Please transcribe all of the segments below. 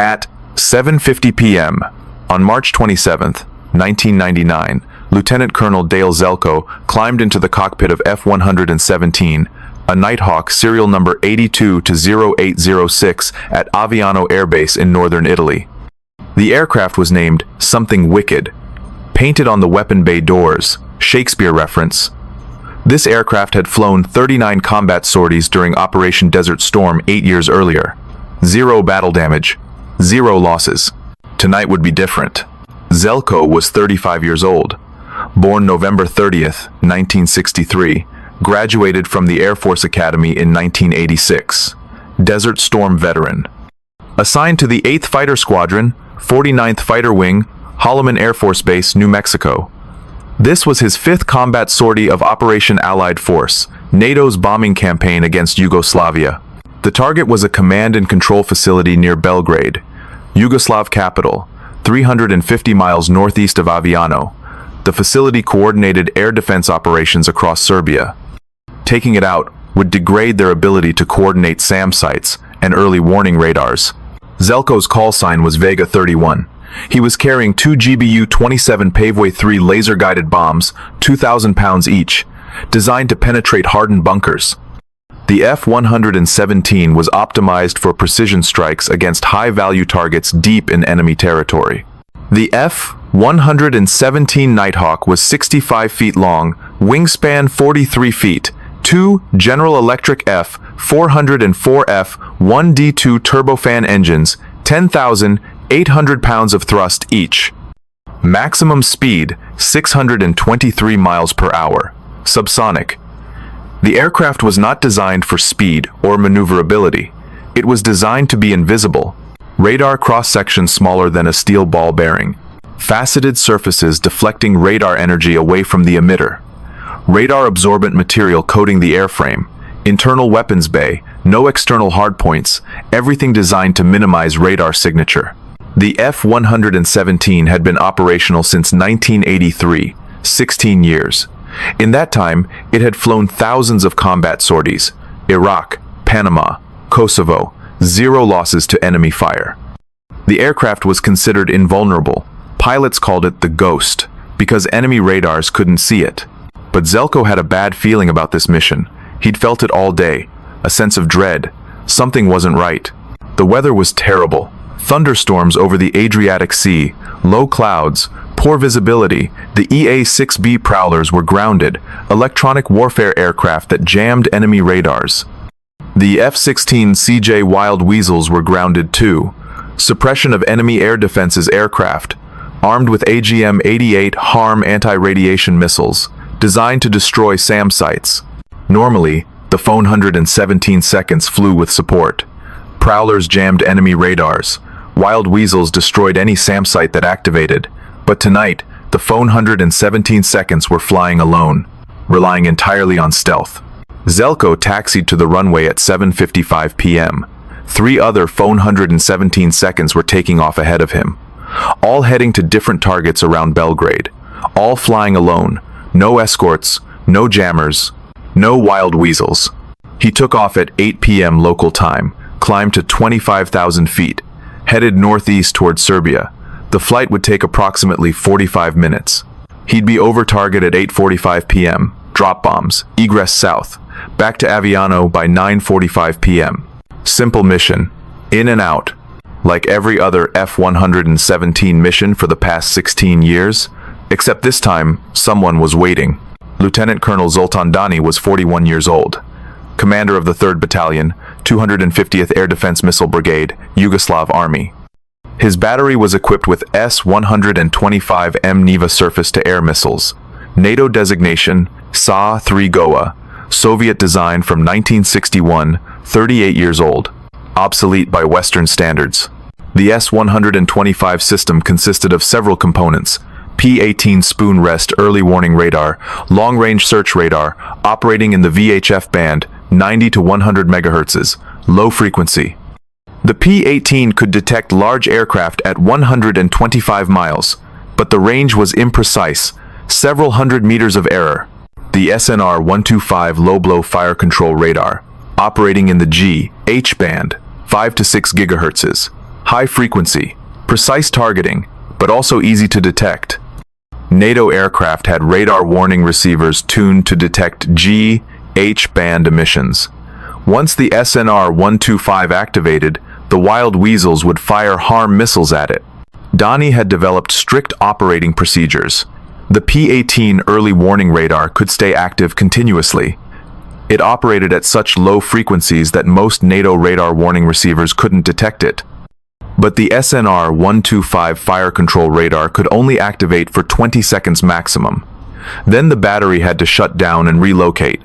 At 7:50 p.m. on March 27, 1999, Lieutenant Colonel Dale Zelko climbed into the cockpit of F-117, a Nighthawk serial number 82-0806 at Aviano Air Base in northern Italy. The aircraft was named Something Wicked, painted on the weapon bay doors, Shakespeare reference. This aircraft had flown 39 combat sorties during Operation Desert Storm 8 years earlier. 0 battle damage, 0 losses. Tonight would be different. Zelko was 35 years old. Born November 30th, 1963, graduated from the Air Force Academy in 1986. Desert Storm veteran. Assigned to the 8th Fighter Squadron, 49th Fighter Wing, Holloman Air Force Base, New Mexico. This was his 5th combat sortie of Operation Allied Force, NATO's bombing campaign against Yugoslavia. The target was a command and control facility near Belgrade, Yugoslav capital, 350 miles northeast of Aviano. The facility coordinated air defense operations across Serbia. Taking it out would degrade their ability to coordinate SAM sites and early warning radars. Zelko's call sign was Vega 31. He was carrying 2 GBU-27 Paveway 3 laser-guided bombs, 2,000 pounds each, designed to penetrate hardened bunkers. The F-117 was optimized for precision strikes against high-value targets deep in enemy territory. The F-117 Nighthawk was 65 feet long, wingspan 43 feet, 2 General Electric F-404F 1D2 turbofan engines, 10,800 pounds of thrust each. Maximum speed, 623 miles per hour. Subsonic. The aircraft was not designed for speed or maneuverability. It was designed to be invisible. Radar cross-section smaller than a steel ball bearing. Faceted surfaces deflecting radar energy away from the emitter. Radar-absorbent material coating the airframe. Internal weapons bay, no external hardpoints, everything designed to minimize radar signature. The F-117 had been operational since 1983, 16 years. In that time, it had flown thousands of combat sorties. Iraq, Panama, Kosovo, 0 losses to enemy fire. The aircraft was considered invulnerable. Pilots called it the Ghost, because enemy radars couldn't see it. But Zelko had a bad feeling about this mission. He'd felt it all day, a sense of dread. Something wasn't right. The weather was terrible. Thunderstorms over the Adriatic Sea, low clouds, poor visibility. The EA-6B Prowlers were grounded, electronic warfare aircraft that jammed enemy radars. The F-16CJ Wild Weasels were grounded too. Suppression of enemy air defenses aircraft, armed with AGM-88 HARM anti-radiation missiles, designed to destroy SAM sites. Normally, the F-117 seconds flew with support. Prowlers jammed enemy radars. Wild Weasels destroyed any SAM site that activated. But tonight, the F-117 seconds were flying alone, relying entirely on stealth. Zelko taxied to the runway at 7:55 p.m. 3 other F-117 seconds were taking off ahead of him, all heading to different targets around Belgrade, all flying alone, no escorts, no jammers, no Wild Weasels. He took off at 8 p.m. local time, climbed to 25,000 feet, headed northeast toward Serbia. The flight would take approximately 45 minutes. He'd be over target at 8:45 p.m., drop bombs, egress south, back to Aviano by 9:45 p.m. Simple mission, in and out. Like every other F-117 mission for the past 16 years, except this time, someone was waiting. Lieutenant Colonel Zoltán Dani was 41 years old, commander of the 3rd Battalion, 250th Air Defense Missile Brigade, Yugoslav Army. His battery was equipped with S-125M Neva surface-to-air missiles, NATO designation SA-3 Goa, Soviet design from 1961, 38 years old, obsolete by Western standards. The S-125 system consisted of several components: P-18 spoon rest early warning radar, long-range search radar, operating in the VHF band, 90 to 100 MHz, low frequency. The P-18 could detect large aircraft at 125 miles, but the range was imprecise, several hundred meters of error. The SNR-125 low-blow fire control radar, operating in the G/H band, 5 to 6 GHz, High frequency, precise targeting, but also easy to detect. NATO aircraft had radar warning receivers tuned to detect G/H band emissions. Once the SNR-125 activated, the Wild Weasels would fire harm missiles at it. Dani had developed strict operating procedures. The P-18 early warning radar could stay active continuously. It operated at such low frequencies that most NATO radar warning receivers couldn't detect it. But the SNR-125 fire control radar could only activate for 20 seconds maximum. Then the battery had to shut down and relocate.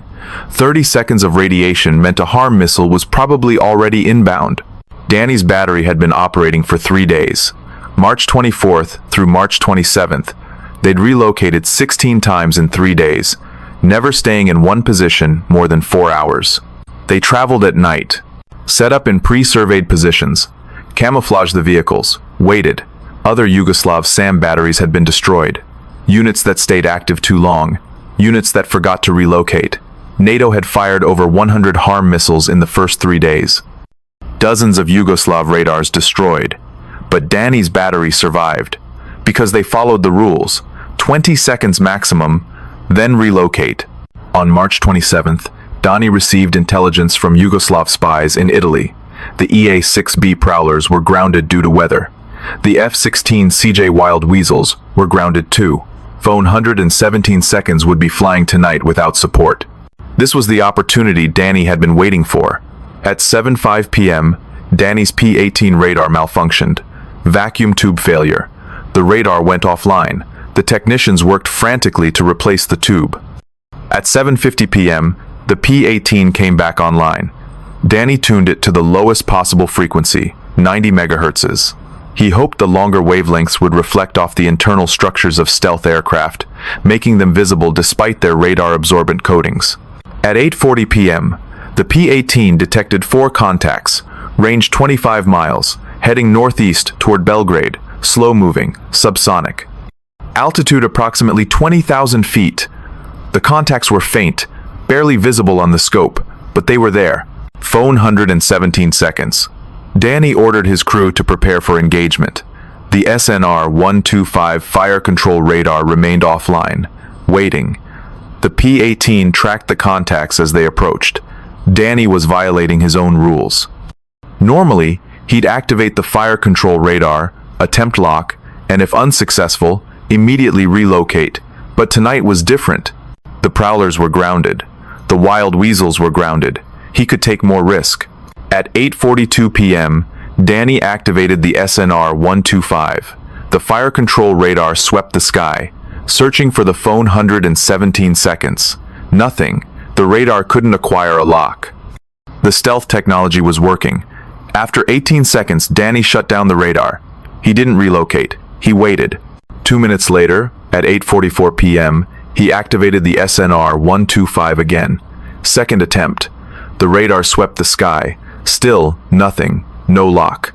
30 seconds of radiation meant a harm missile was probably already inbound. Dani's battery had been operating for 3 days. March 24th through March 27th, they'd relocated 16 times in 3 days, never staying in one position more than 4 hours. They traveled at night, set up in pre-surveyed positions, camouflaged the vehicles, waited. Other Yugoslav SAM batteries had been destroyed. Units that stayed active too long, units that forgot to relocate. NATO had fired over 100 harm missiles in the first 3 days. Dozens of Yugoslav radars destroyed, but Dani's battery survived, because they followed the rules, 20 seconds maximum, then relocate. On March 27th, Dani received intelligence from Yugoslav spies in Italy. The EA-6B Prowlers were grounded due to weather. The F-16CJ Wild Weasels were grounded too. F-117 seconds would be flying tonight without support. This was the opportunity Dani had been waiting for. At 7:05 p.m., Dani's P-18 radar malfunctioned. Vacuum tube failure. The radar went offline. The technicians worked frantically to replace the tube. At 7:50 p.m., the P-18 came back online. Dani tuned it to the lowest possible frequency, 90 megahertzes. He hoped the longer wavelengths would reflect off the internal structures of stealth aircraft, making them visible despite their radar-absorbent coatings. At 8:40 p.m., the P-18 detected 4 contacts, range 25 miles, heading northeast toward Belgrade, slow-moving, subsonic. Altitude approximately 20,000 feet. The contacts were faint, barely visible on the scope, but they were there. F-117 seconds. Dani ordered his crew to prepare for engagement. The SNR-125 fire control radar remained offline, waiting. The P-18 tracked the contacts as they approached. Dani was violating his own rules. Normally, he'd activate the fire control radar, attempt lock, and if unsuccessful, immediately relocate. But tonight was different. The Prowlers were grounded. The Wild Weasels were grounded. He could take more risk. At 8:42 p.m., Dani activated the SNR-125. The fire control radar swept the sky, searching for the F-117 seconds. Nothing. The radar couldn't acquire a lock. The stealth technology was working. After 18 seconds, Dani shut down the radar. He didn't relocate. He waited. 2 minutes later, at 8:44 p.m., he activated the SNR-125 again. Second attempt. The radar swept the sky. Still, nothing. No lock.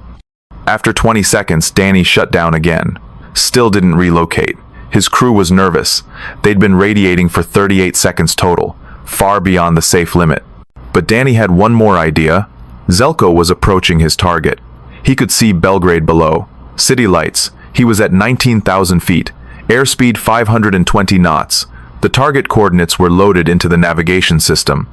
After 20 seconds, Dani shut down again. Still didn't relocate. His crew was nervous. They'd been radiating for 38 seconds total, far beyond the safe limit. But Dani had one more idea. Zelko was approaching his target. He could see Belgrade below. City lights. He was at 19,000 feet. Airspeed 520 knots. The target coordinates were loaded into the navigation system.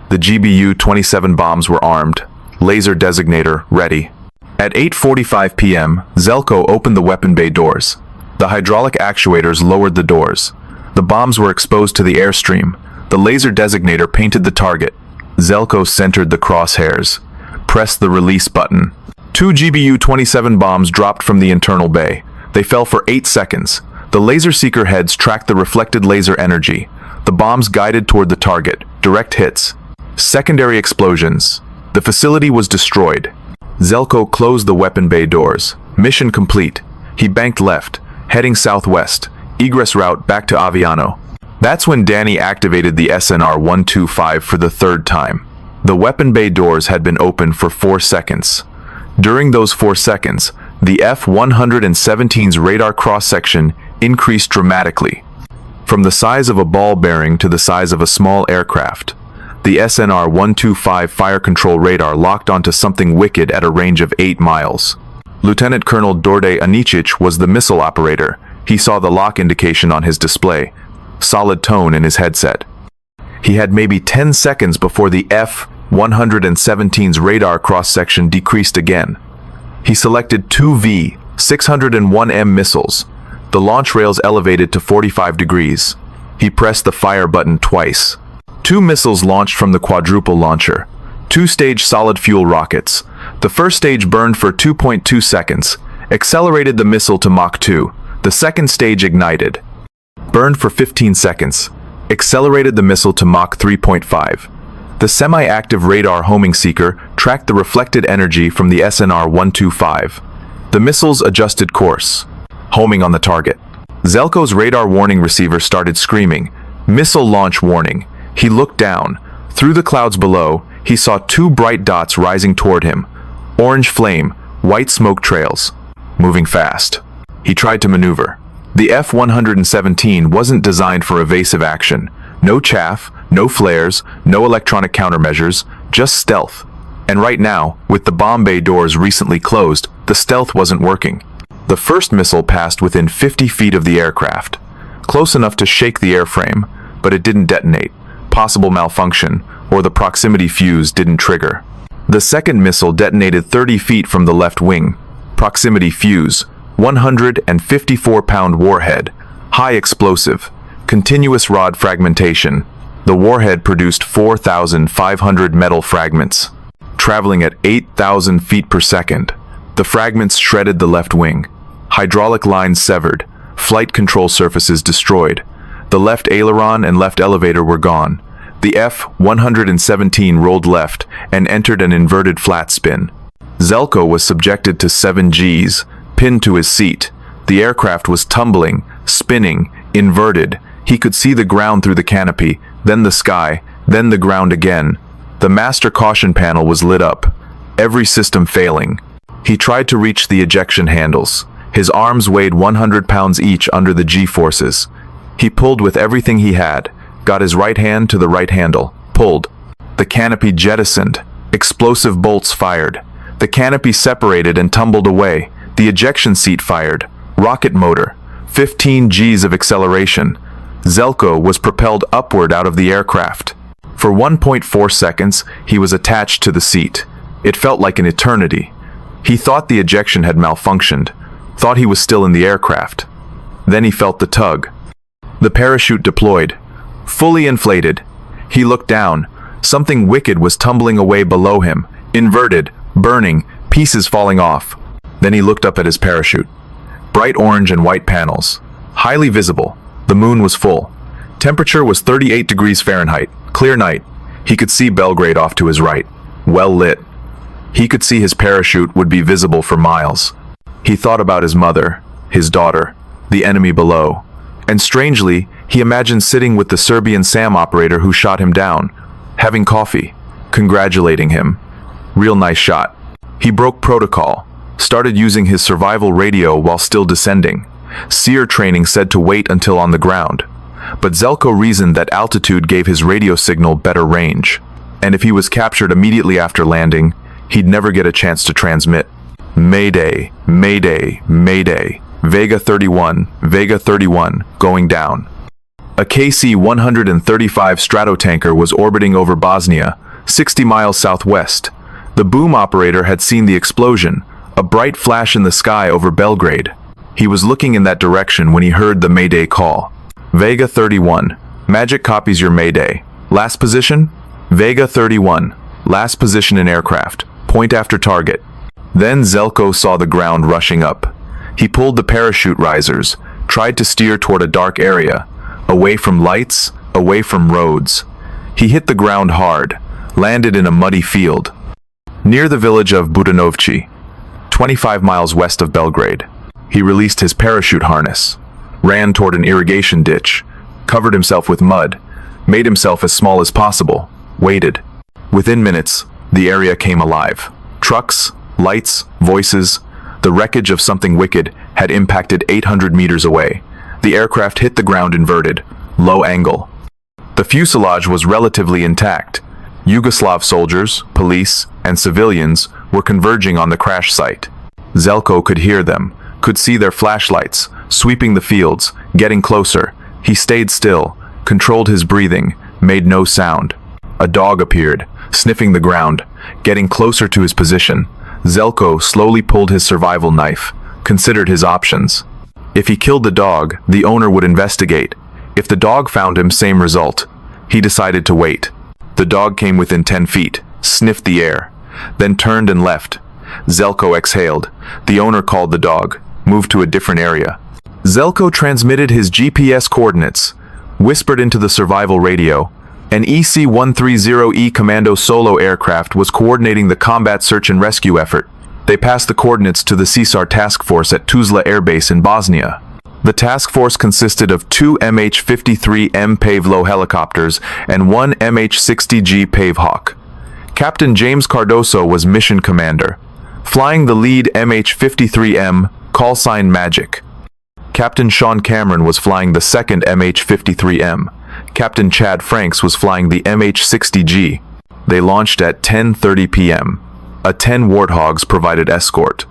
The GBU-27 bombs were armed. Laser designator ready. At 8:45 p.m., Zelko opened the weapon bay doors. The hydraulic actuators lowered the doors. The bombs were exposed to the airstream. The laser designator painted the target. Zelko centered the crosshairs. Pressed the release button. 2 GBU-27 bombs dropped from the internal bay. They fell for 8 seconds. The laser seeker heads tracked the reflected laser energy. The bombs guided toward the target. Direct hits. Secondary explosions. The facility was destroyed. Zelko closed the weapon bay doors. Mission complete. He banked left, heading southwest. Egress route back to Aviano. That's when Dani activated the SNR-125 for the 3rd time. The weapon bay doors had been open for 4 seconds. During those 4 seconds, the F-117's radar cross-section increased dramatically. From the size of a ball bearing to the size of a small aircraft. The SNR-125 fire control radar locked onto something wicked at a range of 8 miles. Lieutenant Colonel Dorde Aničić was the missile operator. He saw the lock indication on his display. Solid tone in his headset. He had maybe 10 seconds before the F-117's radar cross-section decreased again. He selected two V-601M missiles. The launch rails elevated to 45 degrees. He pressed the fire button twice. Two missiles launched from the quadruple launcher. Two-stage solid-fuel rockets. The first stage burned for 2.2 seconds, accelerated the missile to Mach 2. The second stage ignited. Burned for 15 seconds, accelerated the missile to Mach 3.5. The semi-active radar homing seeker tracked the reflected energy from the SNR-125. The missiles adjusted course, homing on the target. Zelko's radar warning receiver started screaming, "Missile launch warning." He looked down. Through the clouds below, he saw two bright dots rising toward him. Orange flame, white smoke trails. Moving fast. He tried to maneuver. The F-117 wasn't designed for evasive action. No chaff, no flares, no electronic countermeasures, just stealth. And right now, with the bomb bay doors recently closed, the stealth wasn't working. The first missile passed within 50 feet of the aircraft. Close enough to shake the airframe, but it didn't detonate. Possible malfunction, or the proximity fuse didn't trigger. The second missile detonated 30 feet from the left wing. Proximity fuse, 154-pound warhead, high explosive, continuous rod fragmentation. The warhead produced 4,500 metal fragments, traveling at 8,000 feet per second. The fragments shredded the left wing. Hydraulic lines severed, flight control surfaces destroyed. The left aileron and left elevator were gone. The F-117 rolled left and entered an inverted flat spin. Zelko was subjected to 7 Gs, pinned to his seat. The aircraft was tumbling, spinning, inverted. He could see the ground through the canopy, then the sky, then the ground again. The master caution panel was lit up, every system failing. He tried to reach the ejection handles. His arms weighed 100 pounds each under the G-forces. He pulled with everything he had, got his right hand to the right handle, pulled. The canopy jettisoned. Explosive bolts fired. The canopy separated and tumbled away. The ejection seat fired. Rocket motor. 15 Gs of acceleration. Zelko was propelled upward out of the aircraft. For 1.4 seconds, he was attached to the seat. It felt like an eternity. He thought the ejection had malfunctioned, thought he was still in the aircraft. Then he felt the tug. The parachute deployed. Fully inflated. He looked down. Something wicked was tumbling away below him, inverted, burning, pieces falling off. Then he looked up at his parachute. Bright orange and white panels. Highly visible. The moon was full. Temperature was 38 degrees Fahrenheit. Clear night. He could see Belgrade off to his right. Well lit. He could see his parachute would be visible for miles. He thought about his mother, his daughter, the enemy below. And strangely, he imagined sitting with the Serbian SAM operator who shot him down, having coffee, congratulating him. Real nice shot. He broke protocol, started using his survival radio while still descending. SEER training said to wait until on the ground. But Zelko reasoned that altitude gave his radio signal better range. And if he was captured immediately after landing, he'd never get a chance to transmit. Mayday, Mayday, Mayday. Vega 31, Vega 31, going down. A KC-135 stratotanker was orbiting over Bosnia, 60 miles southwest. The boom operator had seen the explosion, a bright flash in the sky over Belgrade. He was looking in that direction when he heard the Mayday call. Vega 31, Magic copies your Mayday. Last position? Vega 31, last position in aircraft, point after target. Then Zelko saw the ground rushing up. He pulled the parachute risers, tried to steer toward a dark area, away from lights, away from roads. He hit the ground hard, landed in a muddy field, near the village of Budanovci, 25 miles west of Belgrade. He released his parachute harness, ran toward an irrigation ditch, covered himself with mud, made himself as small as possible, waited. Within minutes, the area came alive. Trucks, lights, voices. The wreckage of something wicked had impacted 800 meters away. The aircraft hit the ground inverted, low angle. The fuselage was relatively intact. Yugoslav soldiers, police, and civilians were converging on the crash site. Zelko could hear them, could see their flashlights, sweeping the fields, getting closer. He stayed still, controlled his breathing, made no sound. A dog appeared, sniffing the ground, getting closer to his position. Zelko slowly pulled his survival knife, considered his options. If he killed the dog, the owner would investigate. If the dog found him, same result. He decided to wait. The dog came within 10 feet, sniffed the air, then turned and left. Zelko exhaled. The owner called the dog, moved to a different area. Zelko transmitted his GPS coordinates, whispered into the survival radio. An EC-130E Commando solo aircraft was coordinating the combat search and rescue effort. They passed the coordinates to the CSAR task force at Tuzla Air Base in Bosnia. The task force consisted of 2 MH-53M Pavlo helicopters and 1 MH-60G Pavehawk. Captain James Cardoso was mission commander, flying the lead MH-53M, Callsign Magic. Captain Sean Cameron was flying the second MH-53M. Captain Chad Franks was flying the MH-60G. They launched at 10:30 p.m. A 10 Warthogs provided escort.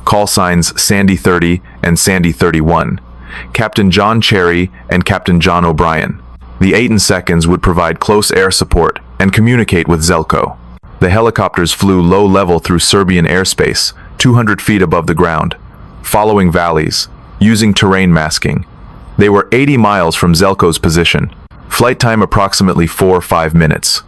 Call signs Sandy 30 and Sandy 31. Captain John Cherry and Captain John O'Brien. The 8 seconds would provide close air support and communicate with Zelko. The helicopters flew low level through Serbian airspace, 200 feet above the ground, following valleys, using terrain masking. They were 80 miles from Zelko's position. Flight time approximately 4 or 5 minutes.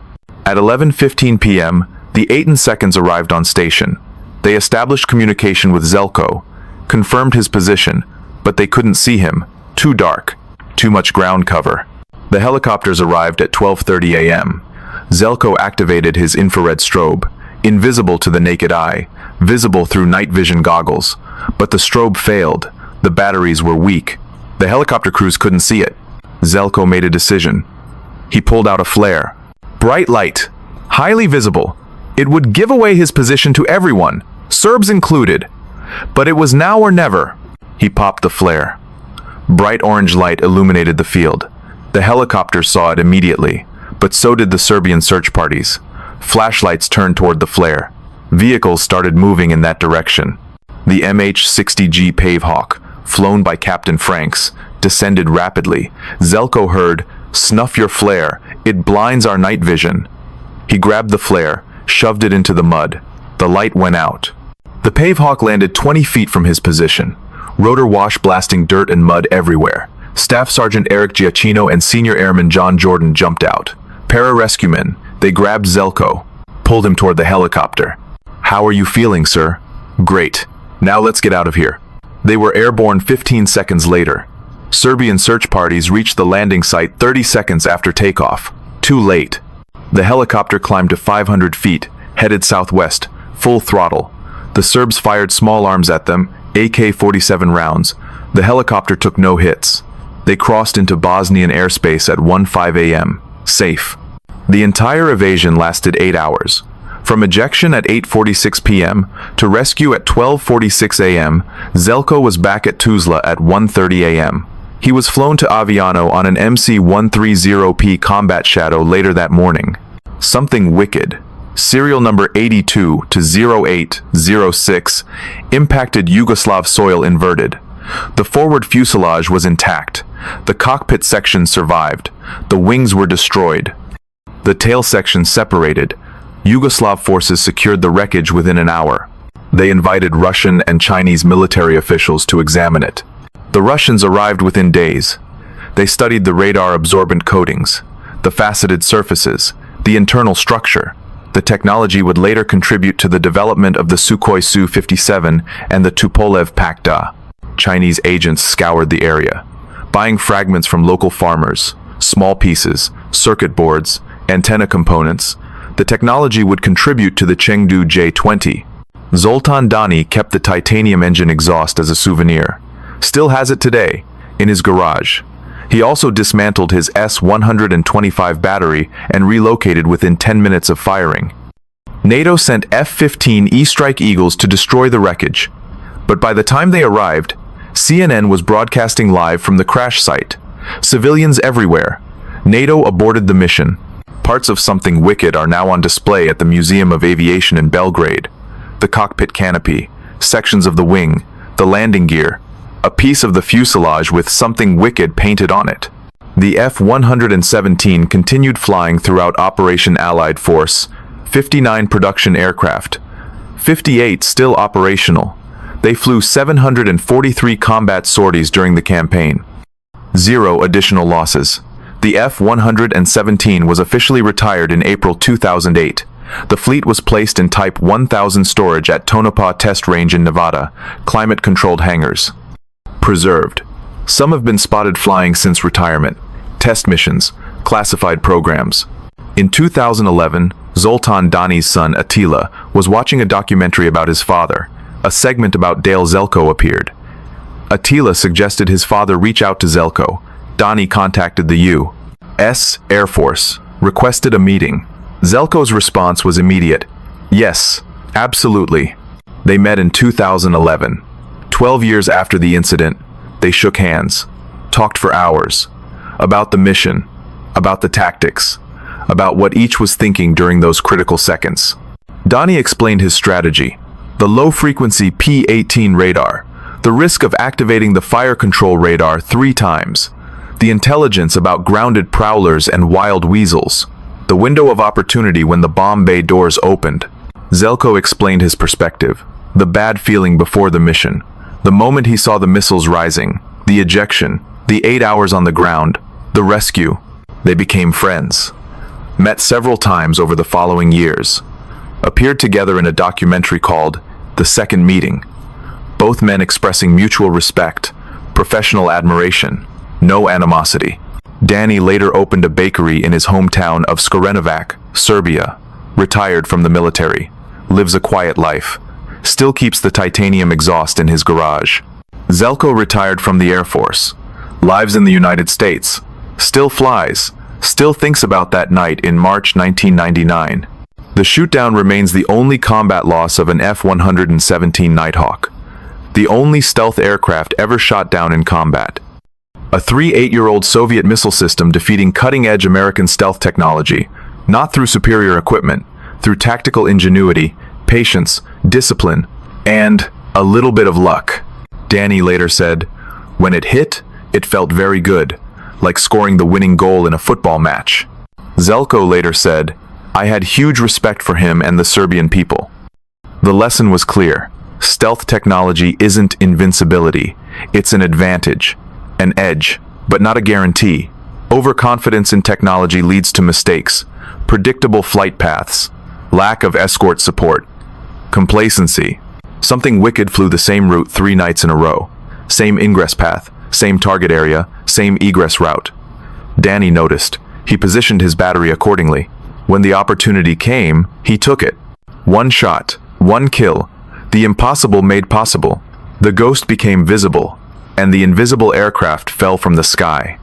At 11:15 p.m., the 8 seconds arrived on station. They established communication with Zelko, confirmed his position, but they couldn't see him. Too dark, too much ground cover. The helicopters arrived at 12:30 a.m. Zelko activated his infrared strobe, invisible to the naked eye, visible through night vision goggles. But the strobe failed. The batteries were weak. The helicopter crews couldn't see it. Zelko made a decision. He pulled out a flare. Bright light, highly visible. It would give away his position to everyone, Serbs included. But it was now or never. He popped the flare. Bright orange light illuminated the field. The helicopters saw it immediately, but so did the Serbian search parties. Flashlights turned toward the flare. Vehicles started moving in that direction. The MH-60G Pavehawk, flown by Captain Franks, descended rapidly. Zelko heard, "Snuff your flare, it blinds our night vision." He grabbed the flare, shoved it into the mud. The light went out. The Pavehawk landed 20 feet from his position. Rotor wash blasting dirt and mud everywhere. Staff Sergeant Eric Giacchino and Senior Airman John Jordan jumped out. Para-rescuemen, they grabbed Zelko, pulled him toward the helicopter. "How are you feeling, sir?" "Great. Now let's get out of here." They were airborne 15 seconds later. Serbian search parties reached the landing site 30 seconds after takeoff. Too late. The helicopter climbed to 500 feet, headed southwest, full throttle. The Serbs fired small arms at them, AK-47 rounds. The helicopter took no hits. They crossed into Bosnian airspace at 1:05 a.m. Safe. The entire evasion lasted 8 hours. From ejection at 8:46 p.m. to rescue at 12:46 a.m., Zelko was back at Tuzla at 1:30 a.m. He was flown to Aviano on an MC-130P Combat Shadow later that morning. Something wicked, serial number 82 to 0806, impacted Yugoslav soil inverted. The forward fuselage was intact. The cockpit section survived. The wings were destroyed. The tail section separated. Yugoslav forces secured the wreckage within an hour. They invited Russian and Chinese military officials to examine it. The Russians arrived within days. They studied the radar-absorbent coatings, the faceted surfaces, the internal structure. The technology would later contribute to the development of the Sukhoi Su-57 and the Tupolev Pak-Da. Chinese agents scoured the area, buying fragments from local farmers, small pieces, circuit boards, antenna components. The technology would contribute to the Chengdu J-20. Zoltán Dani kept the titanium engine exhaust as a souvenir. Still has it today, in his garage. He also dismantled his S-125 battery and relocated within 10 minutes of firing. NATO sent F-15E Strike Eagles to destroy the wreckage. But by the time they arrived, CNN was broadcasting live from the crash site. Civilians everywhere. NATO aborted the mission. Parts of something wicked are now on display at the Museum of Aviation in Belgrade. The cockpit canopy, sections of the wing, the landing gear, a piece of the fuselage with something wicked painted on it. The F-117 continued flying throughout Operation Allied Force, 59 production aircraft, 58 still operational. They flew 743 combat sorties during the campaign. 0 additional losses. The F-117 was officially retired in April 2008. The fleet was placed in Type 1000 storage at Tonopah Test Range in Nevada, climate-controlled hangars. Preserved. Some have been spotted flying since retirement. Test missions, classified programs. In 2011, Zoltán Dani's son Attila was watching a documentary about his father. A segment about Dale Zelko appeared. Attila suggested his father reach out to Zelko. Dani contacted the U.S. Air Force, requested a meeting. Zelko's response was immediate. Yes, absolutely. They met in 2011. 12 years after the incident, they shook hands, talked for hours, about the mission, about the tactics, about what each was thinking during those critical seconds. Dani explained his strategy. The low-frequency P-18 radar, the risk of activating the fire control radar 3 times, the intelligence about grounded prowlers and wild weasels, the window of opportunity when the bomb bay doors opened. Zelko explained his perspective, the bad feeling before the mission, the moment he saw the missiles rising, the ejection, the 8 hours on the ground, the rescue. They became friends. Met several times over the following years. Appeared together in a documentary called The Second Meeting. Both men expressing mutual respect, professional admiration, no animosity. Dani later opened a bakery in his hometown of Skorenovac, Serbia. Retired from the military. Lives a quiet life. Still keeps the titanium exhaust in his garage. Zelko retired from the Air Force. Lives in the United States. Still flies. Still thinks about that night in March 1999. The shootdown remains the only combat loss of an F-117 Nighthawk. The only stealth aircraft ever shot down in combat. A 8-year-old Soviet missile system defeating cutting-edge American stealth technology, not through superior equipment, through tactical ingenuity, patience, discipline, and a little bit of luck. Dani later said, "When it hit, it felt very good, like scoring the winning goal in a football match." Zelko later said, "I had huge respect for him and the Serbian people." The lesson was clear. Stealth technology isn't invincibility. It's an advantage, an edge, but not a guarantee. Overconfidence in technology leads to mistakes, predictable flight paths, lack of escort support, complacency. Something wicked flew the same route 3 nights in a row. Same ingress path, same target area, same egress route. Dani noticed. He positioned his battery accordingly. When the opportunity came, he took it. 1 shot, 1 kill. The impossible made possible. The ghost became visible, and the invisible aircraft fell from the sky.